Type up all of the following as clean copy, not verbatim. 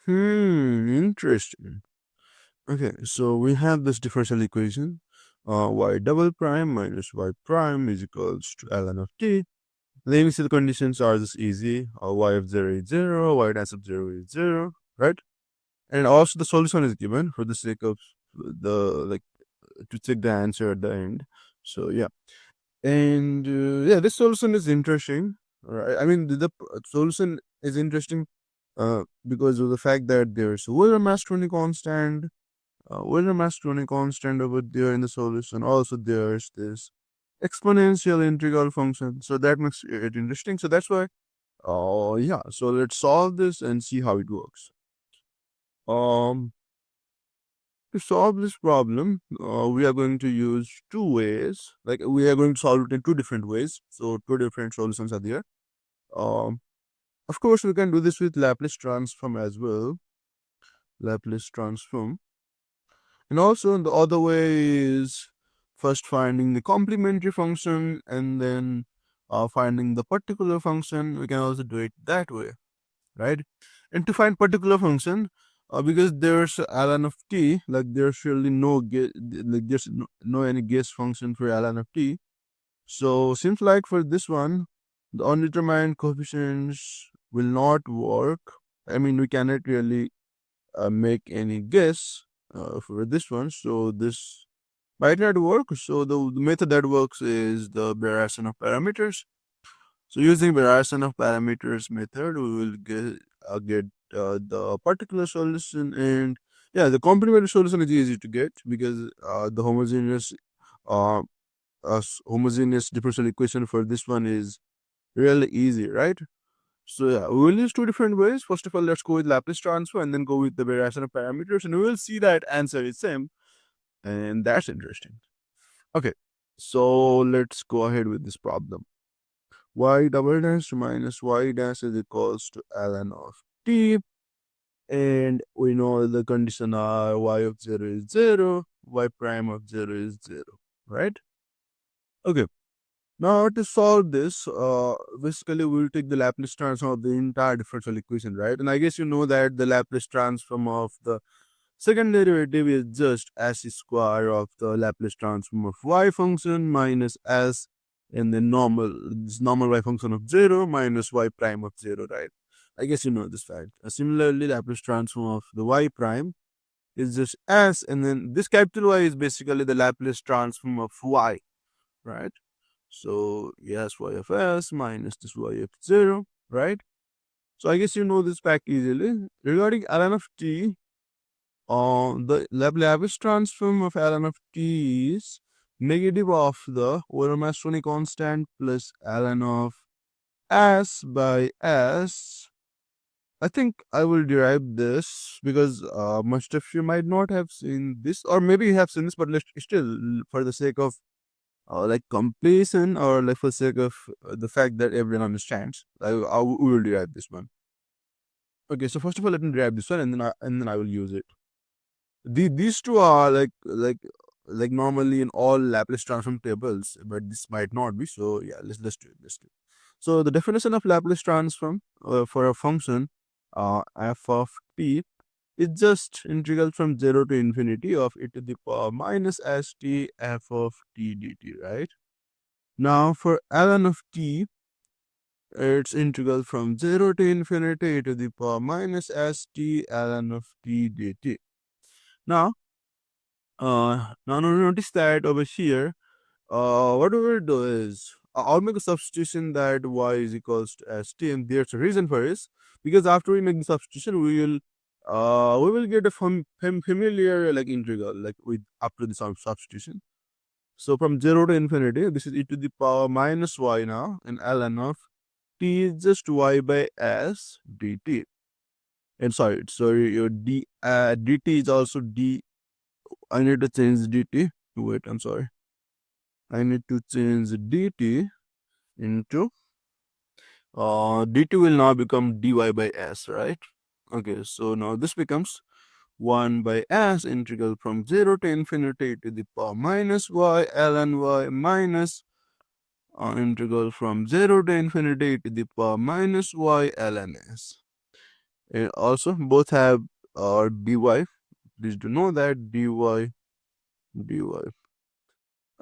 Interesting. Okay, so we have this differential equation, y double prime minus y prime is equals to ln of t. The initial conditions are just easy. Y of 0 is 0, y dash of 0 is 0, right? And also the solution is given for the sake of the, like, to check the answer at the end. So yeah, and yeah, this solution is interesting, right? I mean, the solution is interesting because of the fact that there's euler-mascheroni constant, euler-mascheroni constant over there in the solution. Also, there's this exponential integral function, so that makes it interesting. So that's why, oh yeah, so let's solve this and see how it works. Um, to solve this problem, we are going to use two ways. Like, we are going to solve it in two different ways. So two different solutions are there. Um, of course, we can do this with Laplace transform as well. Laplace transform. And also the other way is first finding the complementary function and then finding the particular function. We can also do it that way, right? And to find particular function, because there's ln of t, like there's really like there's no any guess function for ln of t. So seems like for this one, the undetermined coefficients will not work. I mean, we cannot really make any guess for this one. So this might not work. So the method that works is the variation of parameters. So using variation of parameters method, we will get the particular solution. And yeah, the complementary solution is easy to get because the uh, homogeneous differential equation for this one is really easy, right? So yeah, we will use two different ways. First of all, let's go with Laplace transfer and then go with the variation of parameters, and we will see that answer is same, and that's interesting. Okay, so let's go ahead with this problem. Y double dash minus y dash is equals to ln of t, and we know the condition are y of 0 is 0, y prime of 0 is 0, right? Okay. Now to solve this, basically we'll take the Laplace transform of the entire differential equation, right? And I guess you know that the Laplace transform of the second derivative is just s square of the Laplace transform of y function minus s and then this normal y function of 0 minus y prime of 0, right? I guess you know this fact. Similarly, Laplace transform of the y prime is just s, and then this capital Y is basically the Laplace transform of y, right? So yes, y of s minus this y of 0, right? So I guess you know this fact easily. Regarding ln of t, the Laplace transform of ln of t is negative of the euler-mascheroni constant plus ln of s by s. I think I will derive this because most of you might not have seen this, or maybe you have seen this, but let's still, for the sake of like completion, or like for sake of the fact that everyone understands, we will derive this one. Okay, so first of all, let me derive this one, and then I will use it. These two are like normally in all Laplace transform tables, but this might not be. So yeah, let's do it. Let's do it. So the definition of Laplace transform for a function f of t is just integral from 0 to infinity of e to the power minus st f of t dt, right? Now for ln of t, it's integral from 0 to infinity e to the power minus st ln of t dt. Now, notice that over here, what we will do is I'll make a substitution that y is equals to st, and there's a reason for this, because after we make the substitution, we will get a familiar like integral like with after the substitution. So from 0 to infinity, this is e to the power minus y now, and ln of t is just y by s dt. And sorry, your dt is also d. I need to change dt. Wait, I'm sorry. I need to change dt into dt will now become dy by s, right? Okay, so now this becomes 1 by s integral from 0 to infinity to the power minus y ln y minus integral from 0 to infinity to the power minus y ln s. And also both have dy. Please do know that dy.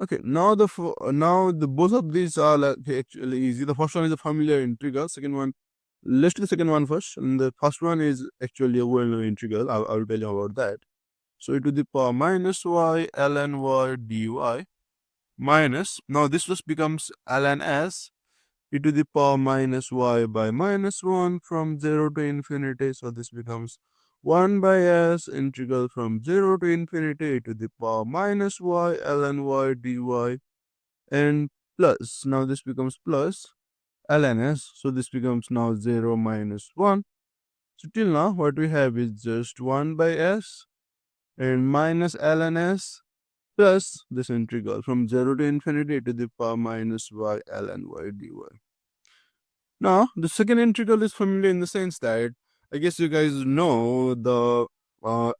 Okay, now the both of these are like actually easy. The first one is a familiar integral. Second one, let's do the second one first. And the first one is actually a well-known integral. I'll tell you about that. So e to the power minus y ln y dy minus, now this just becomes ln s e to the power minus y by minus 1 from 0 to infinity. So this becomes 1 by s integral from 0 to infinity e to the power minus y ln y dy, and plus, now this becomes plus ln s. So this becomes now 0 minus 1. So till now what we have is just 1 by s and minus ln s plus this integral from 0 to infinity to the power minus y ln y dy. Now, the second integral is familiar in the sense that I guess you guys know the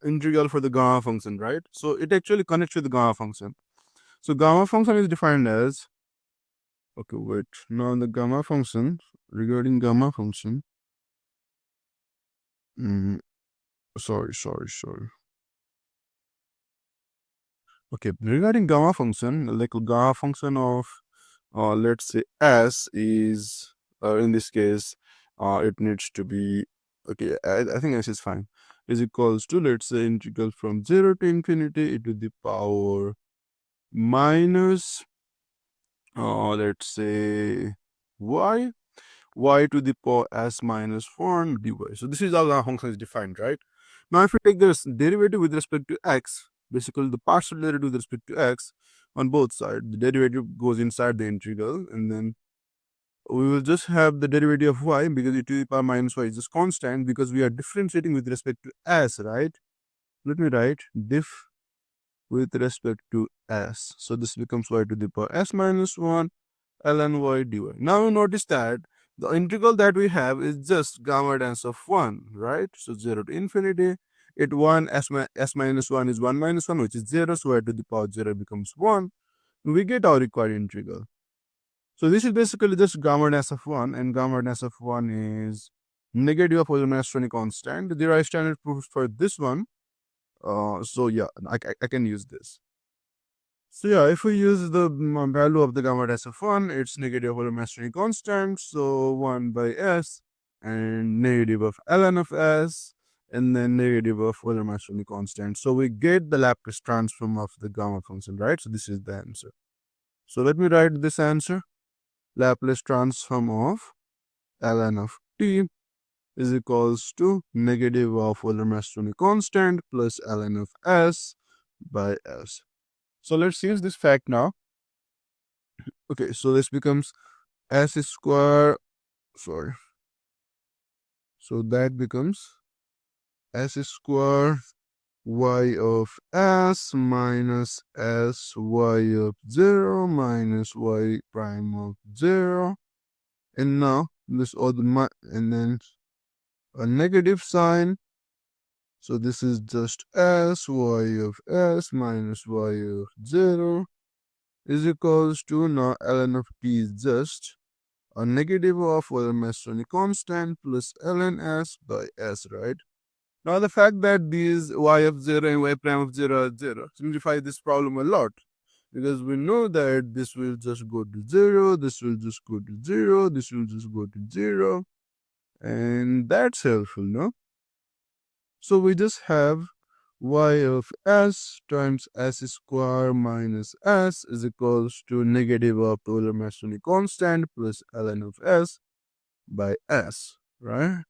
integral for the gamma function, right? So it actually connects with the gamma function. So gamma function is defined as, okay, wait. Now the gamma function, regarding gamma function, mm, sorry. Okay, regarding gamma function, like gamma function of let's say s is in this case it needs to be, okay, I think s is fine, is equals to, let's say, integral from 0 to infinity e to the power minus let's say y to the power s minus 4 dy. So this is how the function is defined, right? Now if we take this derivative with respect to x, basically the partial derivative with respect to x on both sides, the derivative goes inside the integral, and then we will just have the derivative of y, because e to the power minus y is just constant because we are differentiating with respect to s, right? Let me write diff with respect to s. So this becomes y to the power s minus 1 ln y dy. Now you notice that the integral that we have is just gamma dance of 1, right? So 0 to infinity. It 1 s minus 1 is 1 minus 1, which is 0. So y to the power 0 becomes 1. We get our required integral. So this is basically just gamma dash of 1, and gamma dash of 1 is negative of euler-mascheroni constant. There are standard proofs for this one. So yeah, I can use this. So yeah, if we use the value of the gamma dash of 1, it's negative of euler-mascheroni constant. So 1 by s and negative of ln of s and then negative of euler-mascheroni constant. So we get the Laplace transform of the gamma function, right? So this is the answer. So let me write this answer. Laplace transform of ln of t is equals to negative of euler-mascheroni constant plus ln of s by s. So let's use this fact now. Okay, so this becomes s square, sorry. So that becomes s square y of s minus s y of 0 minus y prime of 0. And now this all the and then a negative sign. So this is just s y of s minus y of 0 is equals to, now ln of t is just a negative of euler-mascheroni constant plus ln s by s, right? Now the fact that these y of 0 and y prime of 0 are 0 simplify this problem a lot, because we know that this will just go to 0, this will just go to 0, this will just go to 0, and that's helpful, no? So we just have y of s times s square minus s is equals to negative of euler-mascheroni constant plus ln of s by s, right?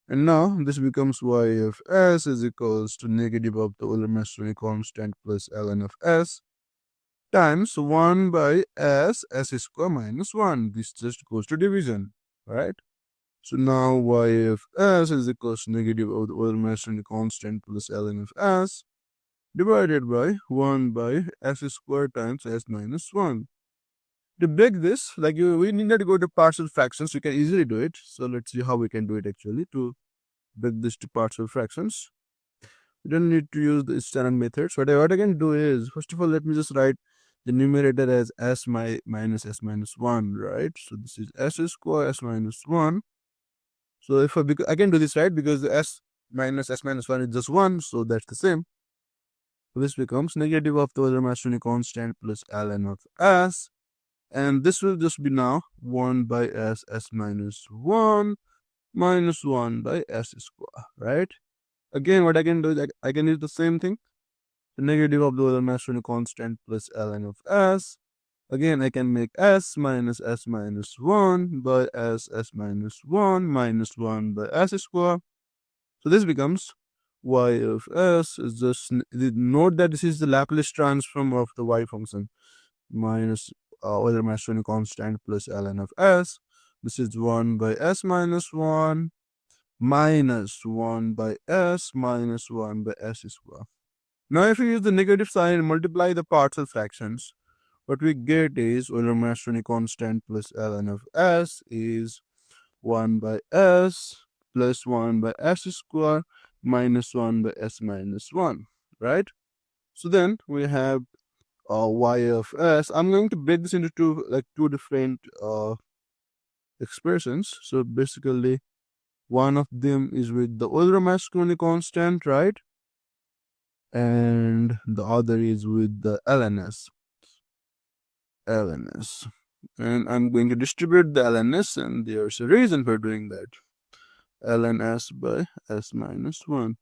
And now this becomes y of s is equals to negative of the euler-mascheroni constant plus ln of s times 1 by s square minus 1. This just goes to division, right? So now y of s is equals to negative of the euler-mascheroni constant plus ln of s divided by 1 by s squared times s minus 1. To break this, we need not to go to partial fractions. We can easily do it. So let's see how we can do it actually to break this to partial fractions. We don't need to use the standard methods. What I can do is, first of all, let me just write the numerator as minus s minus 1, right? So this is s squared s minus 1. So if I can do this, right, because the s minus 1 is just 1, so that's the same. So this becomes negative of the euler-mascheroni constant plus ln of s, and this will just be now 1 by s minus 1 minus 1 by s square, right? Again, what I can do is I can use the same thing, the negative of the euler-mascheroni constant plus ln of s. Again, I can make s minus 1 by s minus 1 minus 1 by s square. So this becomes y of s is just, note that this is the Laplace transform of the y function minus Euler-Mascheroni constant plus ln of s. This is 1 by s minus 1 minus 1 by s minus 1 by s square. Now if we use the negative sign and multiply the partial fractions, what we get is Euler-Mascheroni constant plus ln of s is 1 by s plus 1 by s square minus 1 by s minus 1, right? So then we have y of s. I'm going to break this into two different expressions. So basically, one of them is with the Euler-Mascheroni constant, right? And the other is with the lns. And I'm going to distribute the lns, and there's a reason for doing that. ln s by s minus 1.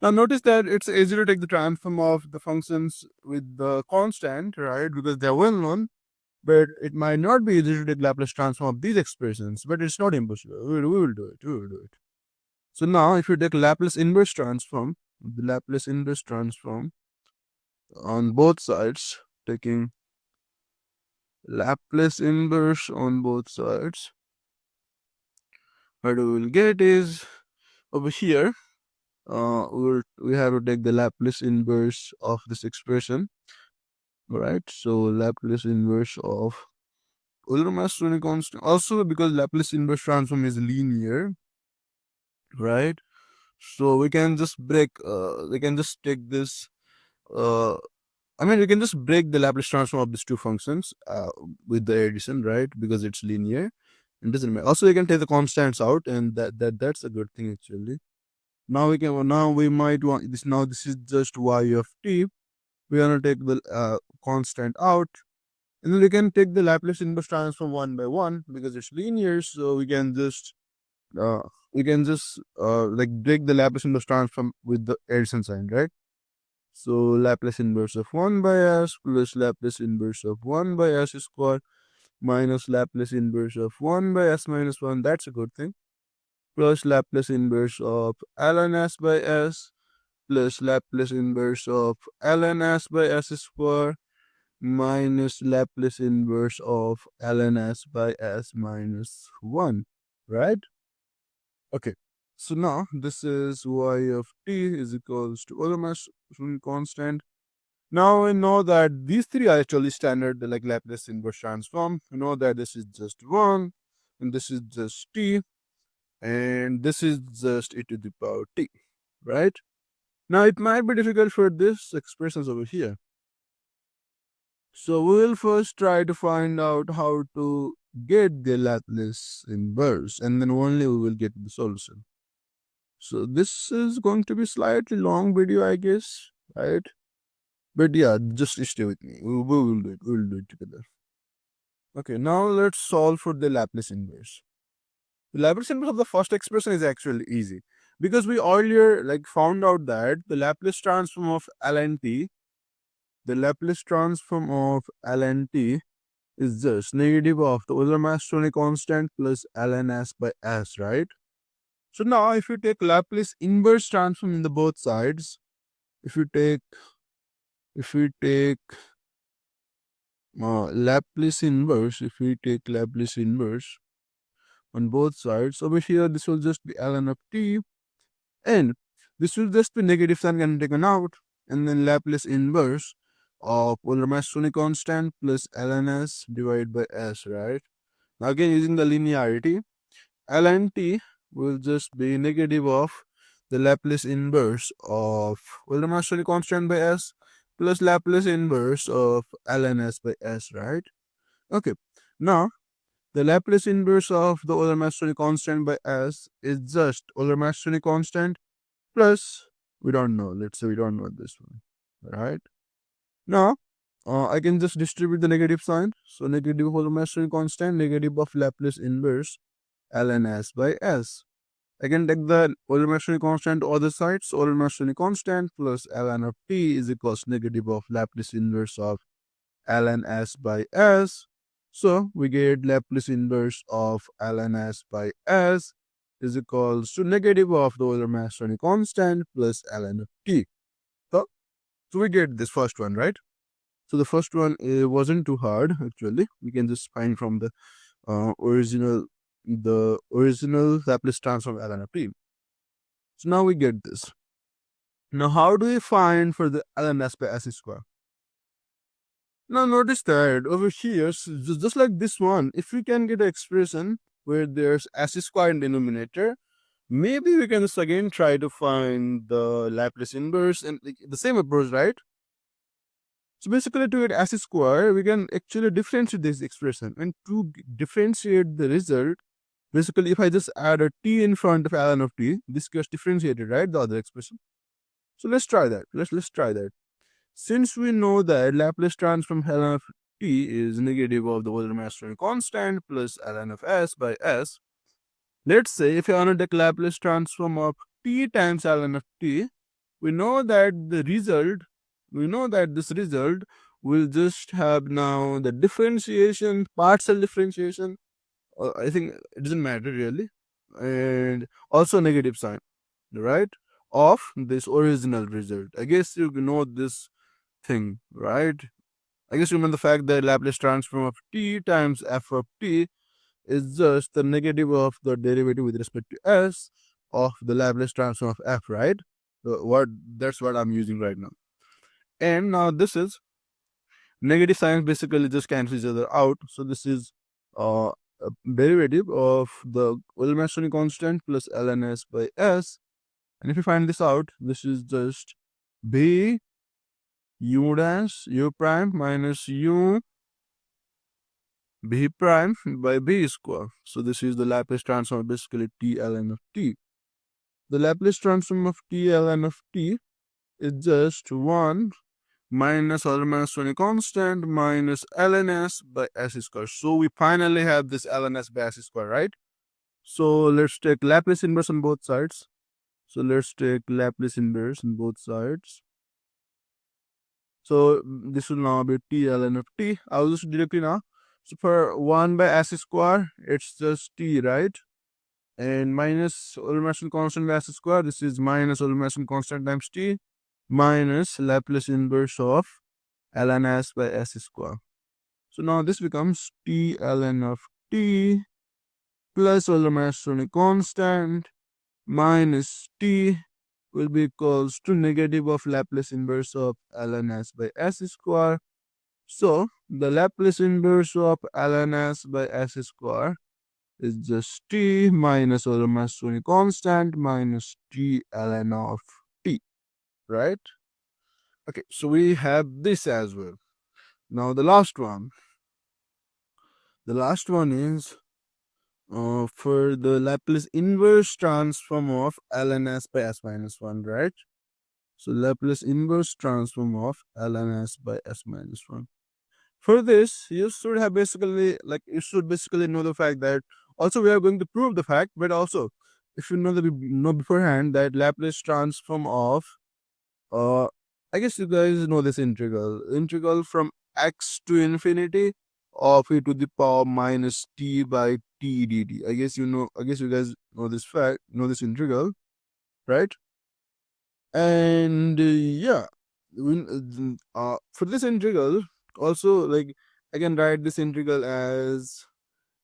Now notice that it's easy to take the transform of the functions with the constant, right? Because they're well known, but it might not be easy to take Laplace transform of these expressions, but it's not impossible. We will do it. We will do it. So now if you take Laplace inverse transform, the Laplace inverse transform on both sides, taking Laplace inverse on both sides, what we will get is over here, we have to take the Laplace inverse of this expression, right? So Laplace inverse of Euler-Mascheroni constant. Also, because Laplace inverse transform is linear, right? So we can just we can just take this. We can just break the Laplace transform of these two functions with the addition, right? Because it's linear. It doesn't matter. Also, we can take the constants out, and that's a good thing actually. Now we might want this. Now this is just y of t. We are gonna take the constant out, and then we can take the Laplace inverse transform one by one because it's linear. So uh, we can just like break the Laplace inverse transform with the addition sign, right? So Laplace inverse of 1 by s plus Laplace inverse of 1 by s square minus Laplace inverse of 1 by s minus 1. That's a good thing. Plus Laplace inverse of ln s by s plus Laplace inverse of ln s by s square minus Laplace inverse of ln s by s minus 1, right? Okay, so now this is y of t is equals to Euler-Mascheroni constant. Now we know that these three are actually standard like Laplace inverse transform. We know that this is just 1, and this is just t, and this is just e to the power t, right? Now it might be difficult for this expressions over here. So we will first try to find out how to get the Laplace inverse, and then only we will get the solution. So this is going to be slightly long video, I guess, right? But yeah, just stay with me. We will do it. We will do it together. Okay, now let's solve for the Laplace inverse. The Laplace inverse of the first expression is actually easy because we earlier found out that the Laplace transform of ln t, is just negative of the Euler-Mascheroni constant plus ln s by s, right? So now if you take Laplace inverse transform in the both sides, if we take Laplace inverse, on both sides, over here this will just be ln of t, and this will just be negative sign can taken out, and then Laplace inverse of Euler-Mascheroni constant plus ln s divided by s, right? Now again using the linearity, ln t will just be negative of the Laplace inverse of Euler-Mascheroni constant by s plus Laplace inverse of ln s by s, right? Okay, now The Laplace inverse of the euler-mascheroni constant by S is just euler-mascheroni constant plus, we don't know, let's say we don't know this one, right? Now, I can just distribute the negative sign. So negative euler-mascheroni constant, negative of Laplace inverse ln S by S. I can take the euler-mascheroni constant to other side. So euler-mascheroni constant plus ln of t is equals negative of Laplace inverse of ln S by S. So we get Laplace inverse of ln S by S is equals to negative of the Euler-mascheroni constant plus ln of t. So we get this first one, right? So the first one wasn't too hard actually. We can just find from the original Laplace transform ln of t. So now we get this. Now how do we find for the ln S by S square? Now notice that over here, just like this one, if we can get an expression where there's S square in denominator, maybe we can just again try to find the Laplace inverse and the same approach, right? So basically to get S square, we can actually differentiate this expression. And to differentiate the result, basically if I just add a t in front of ln of t, this gets differentiated, right? The other expression. So let's try that. Let's try that. Since we know that Laplace transform ln of t is negative of the Euler-mascheroni constant plus ln of S by S, let's say if I want to take Laplace transform of t times ln of t, we know that this result will just have now the differentiation, partial differentiation. I think it doesn't matter really, and also negative sign, right? Of this original result. I guess you know this thing, right? I guess you remember the fact that Laplace transform of t times f of t is just the negative of the derivative with respect to s of the Laplace transform of f, right? That's what I'm using right now. And now this is negative signs basically just cancel each other out. So this is a derivative of the Euler-mascheroni constant plus ln S by S. And if you find this out, this is just b u dash u prime minus u b prime by b square. So this is the Laplace transform basically t ln of t. The Laplace transform of t ln of t is just 1 minus Euler-mascheroni constant minus ln S by S square. So we finally have this ln S by S square, right? So let's take Laplace inverse on both sides. So let's take Laplace inverse on both sides. So this will now be t ln of t. I'll just directly now. So for 1 by S square, it's just t, right? And minus Euler-mascheroni constant by S square, this is minus Euler-mascheroni constant times t minus Laplace inverse of ln S by S square. So now this becomes t ln of t plus Euler-mascheroni constant minus t will be equals to negative of Laplace inverse of ln S by S square. So the Laplace inverse of ln S by S square is just t minus Euler-mascheroni constant minus t ln of t, right? Okay, so we have this as well. Now the last one. The last one is for the Laplace inverse transform of ln S by S minus 1, right? So Laplace inverse transform of ln S by S minus 1. For this, you should basically know the fact that also we are going to prove the fact, but also if you know beforehand that Laplace transform of I guess you guys know this integral from x to infinity of e to the power minus t by t dt. I guess you guys know this fact, know this integral, right? And yeah, for this integral, also like I can write this integral as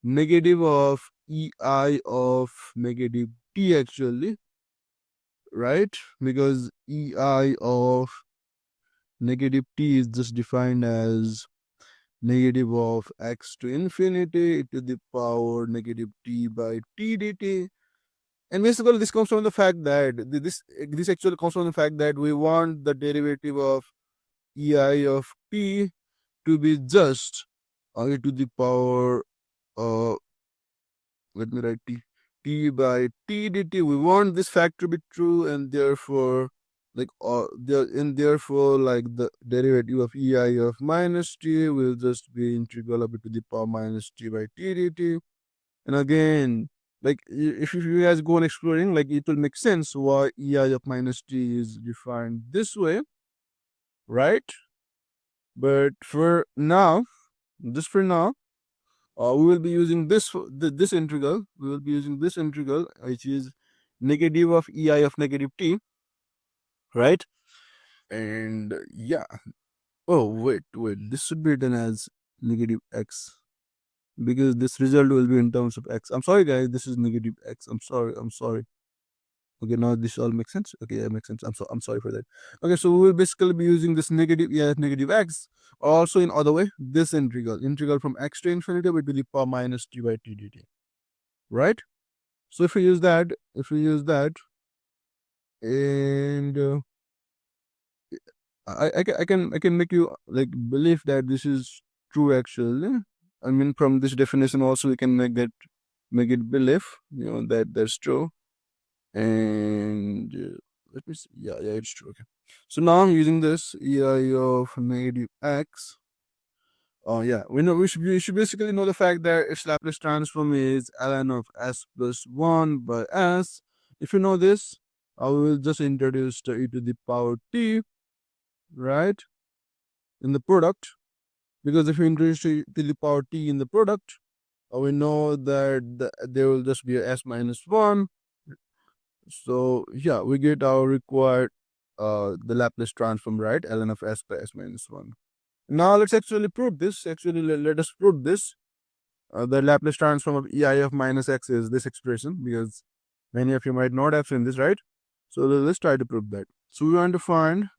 negative of ei of negative t actually, right? Because ei of negative t is just defined as negative of x to infinity to the power negative t by t dt. And basically this comes from the fact that this actually comes from the fact that we want the derivative of ei of t to be just e to the power let me write t by t dt. We want this fact to be true, and therefore therefore like the derivative of ei of minus t will just be integral of e to the power minus t by t dt. And again, like if you guys go on exploring, like it will make sense why ei of minus t is defined this way, right? But for now, just for now, we will be using this integral. We will be using this integral, which is negative of ei of negative t, right? And yeah. Oh wait. This should be written as negative x because this result will be in terms of x. I'm sorry, guys. This is negative x. I'm sorry. I'm sorry. Okay, now this all makes sense. Okay, that makes sense. I'm sorry for that. Okay, so we will basically be using this negative negative x. Also, in other way, this integral from x to infinity will be the power minus t by t dt. Right? So if we use that, and I can make you like believe that this is true actually. I mean, from this definition also we can make it believe, that that's true. And let me see. Yeah, it's true. Okay. So now I'm using this ei of negative x. Oh yeah, we should basically know the fact that its Laplace transform is ln of s plus 1 by s. If you know this, I will just introduce the e to the power t, right, in the product. Because if you introduce e to the power t in the product, we know that there will just be a s minus 1. So yeah, we get our required the Laplace transform, right, ln of s by s minus 1. Now let's actually prove this. Actually, let us prove this. The Laplace transform of ei of minus x is this expression, because many of you might not have seen this, right? So let's try to prove that. So we want to find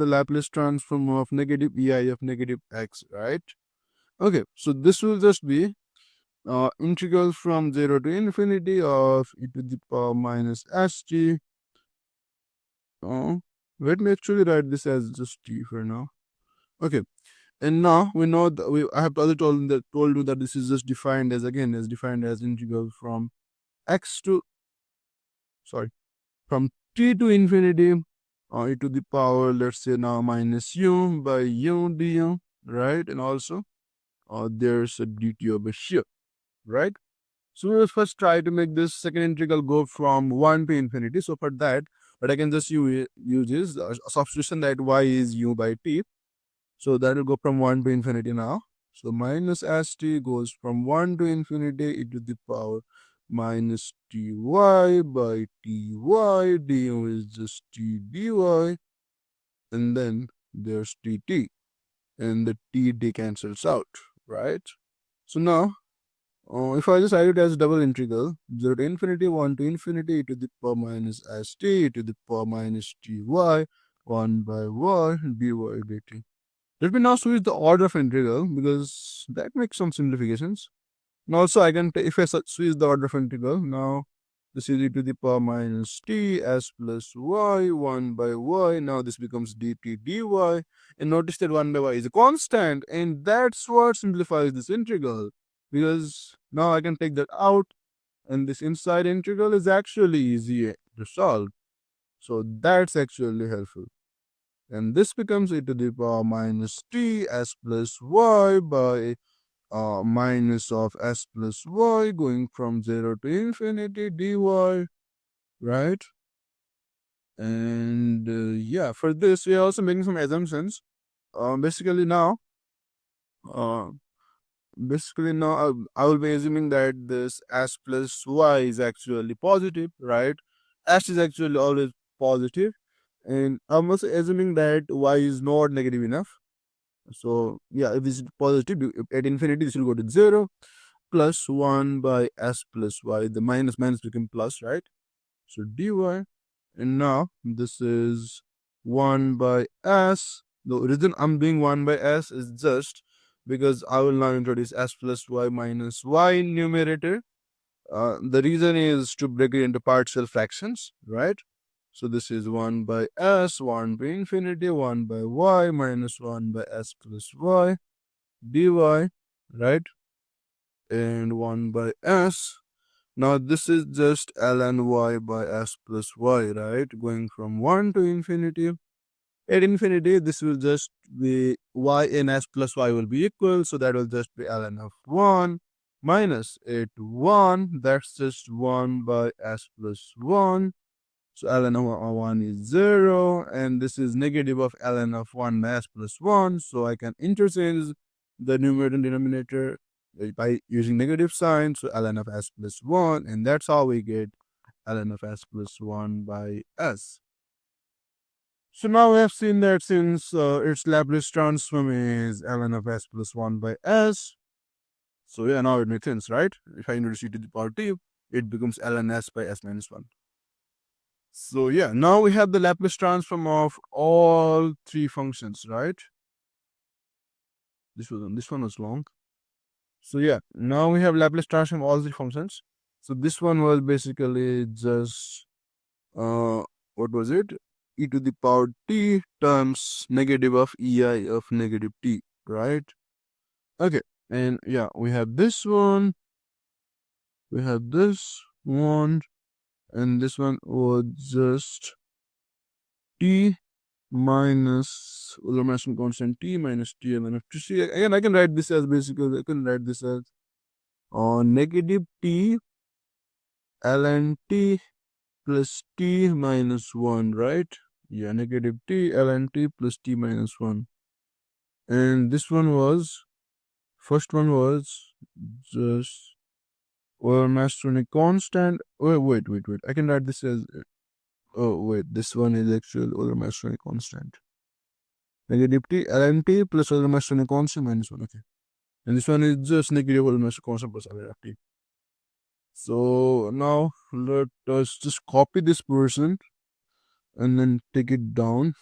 the Laplace transform of negative ei of negative x, right? Okay, so this will just be integral from 0 to infinity of e to the power minus st. Let me actually write this as just t for now. Okay, and now we know that I have already told you that this is just defined as integral from x to from t to infinity e to the power, let's say now, minus u by u du, right? And also there's a dt over here, right? So we will first try to make this second integral go from 1 to infinity. So for that, what I can just use is a substitution that y is u by t. So that will go from 1 to infinity now. So minus st goes from 1 to infinity e to the power minus ty by ty. Du is just t dy. And then there's tt. And the t cancels out, right? So now, if I just write it as double integral, 0 to infinity, 1 to infinity, e to the power minus st, e to the power minus ty, 1 by y, dy dt. Let me now switch the order of integral, because that makes some simplifications. And also I can, if I switch the order of integral, now this is e to the power minus t s plus y, 1 by y. Now this becomes dt dy. And notice that 1 by y is a constant, and that's what simplifies this integral. Because now I can take that out, and this inside integral is actually easy to solve. So that's actually helpful. And this becomes e to the power minus t s plus y by minus of s plus y going from 0 to infinity dy, right? And yeah, for this we are also making some assumptions. Basically now I will be assuming that this s plus y is actually positive, right? S is actually always positive, and I'm also assuming that y is not negative enough. So yeah, if this is positive, at infinity this will go to 0, plus 1 by s plus y. The minus become plus, right? So dy, and now this is 1 by s. The reason I'm doing 1 by s is just because I will now introduce s plus y minus y in numerator. The reason is to break it into partial fractions, right? So this is 1 by s, 1 by infinity, 1 by y minus 1 by s plus y dy, right? and 1 by s. Now this is just ln y by s plus y, right? Going from 1 to infinity. At infinity, this will just be y in s plus y will be equal, so that will just be ln of 1 minus at 1, that's just 1 by s plus 1. So ln of 1 is 0, and this is negative of ln of 1 by s plus 1, so I can interchange the numerator and denominator by using negative sign, so ln of s plus 1, and that's how we get ln of s plus 1 by s. So now we have seen that since its Laplace transform is ln of s plus 1 by s, so yeah, now it makes sense, right? If I introduce e to the power t, it becomes ln s by s minus 1. So yeah, now we have the Laplace transform of all three functions, right? This one was long. So yeah, now we have Laplace transform of all three functions. So this one was basically just what was it? E to the power t times negative of ei of negative t, right? Okay, and yeah, we have this one, we have this one, and this one was just t minus euler-mascheroni constant t minus t ln of t. See, again, I can write this as basically, I can write this as negative t ln t plus t minus 1, right? Yeah, negative t ln t plus t minus 1. And this one was, first one was just euler-mascheroni constant. Wait. I can write this as, oh, wait, this one is actual euler-mascheroni constant. Negative t ln t plus euler-mascheroni constant minus 1, okay. And this one is just negative euler-mascheroni constant plus ln of t. So now let us just copy this portion and then take it down.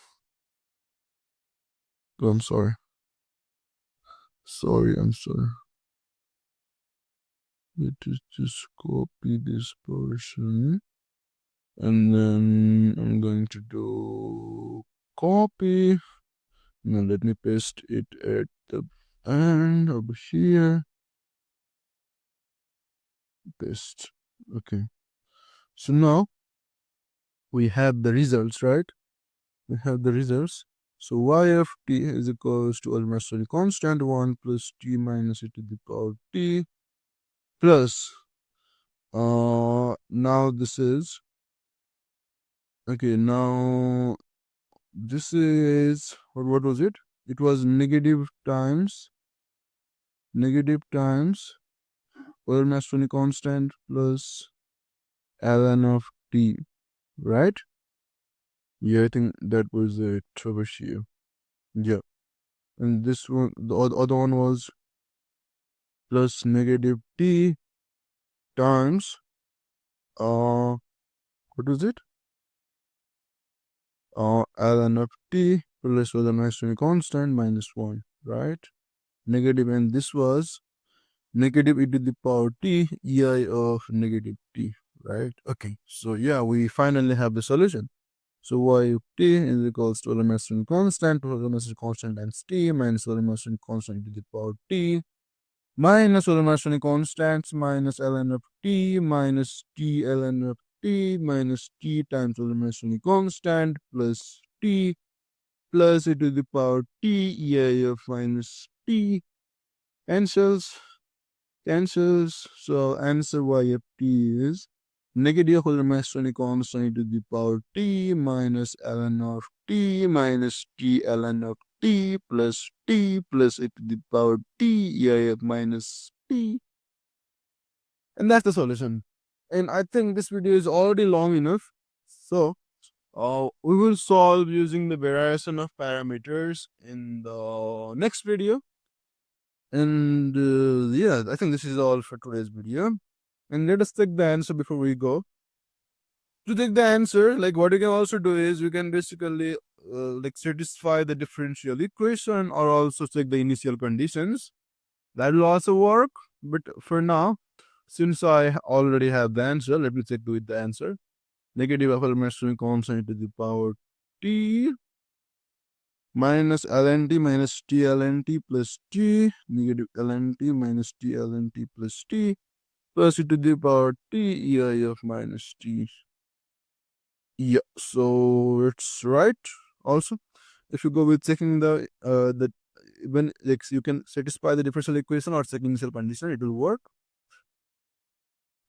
Oh, I'm sorry. I'm sorry. Let us just copy this portion. And then I'm going to do copy. Now let me paste it at the end over here. Paste. Okay. So now we have the results, right? We have the results. So y of t is equals to Euler-mascheroni constant 1 plus t minus e to the power t plus now this is okay, now this is what was it? It was negative times Euler-mascheroni constant plus ln of t, right? Yeah, I think that was it over here. Yeah. And this one, the other one was plus negative t times what was it? Ln of t plus the Euler-mascheroni constant minus 1, right? Negative, and this was negative e to the power t ei of negative t, right? Okay, so yeah, we finally have the solution. So y of t is equals to Euler-mascheroni constant times t minus Euler-mascheroni constant to the power t minus Euler-mascheroni constants minus ln of t minus t ln of t minus t times Euler-mascheroni constant plus t plus e to the power t ei of minus t cancels. So answer y of t is negative Euler-mascheroni constant to the power t minus ln of t minus t ln of t plus e to the power t ei of minus t. And that's the solution. And I think this video is already long enough. So we will solve using the variation of parameters in the next video. And yeah, I think this is all for today's video. And let us take the answer before we go. To take the answer, like what you can also do is you can basically like satisfy the differential equation or also check the initial conditions. That will also work. But for now, since I already have the answer, let me check with the answer. Negative of Euler-mascheroni constant to the power t minus ln t minus t ln t plus t, negative ln t minus t ln t plus t, plus e to the power t ei of minus t. Yeah, so it's right. Also, if you go with checking the when like you can satisfy the differential equation or checking initial condition, it will work.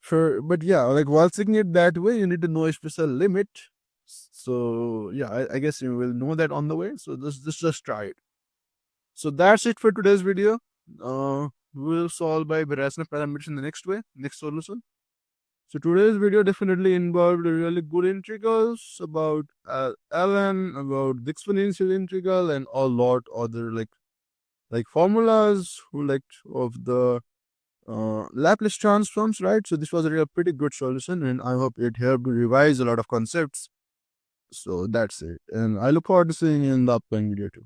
But yeah, like while checking it that way, you need to know a special limit. So yeah, I guess you will know that on the way. So just try it. So that's it for today's video. We'll solve by rational parameters in the next solution. So today's video definitely involved really good integrals about ln, about the exponential integral, and a lot other like formulas of the Laplace transforms, right? So this was a real pretty good solution, and I hope it helped revise a lot of concepts. So that's it, and I look forward to seeing you in the upcoming video too.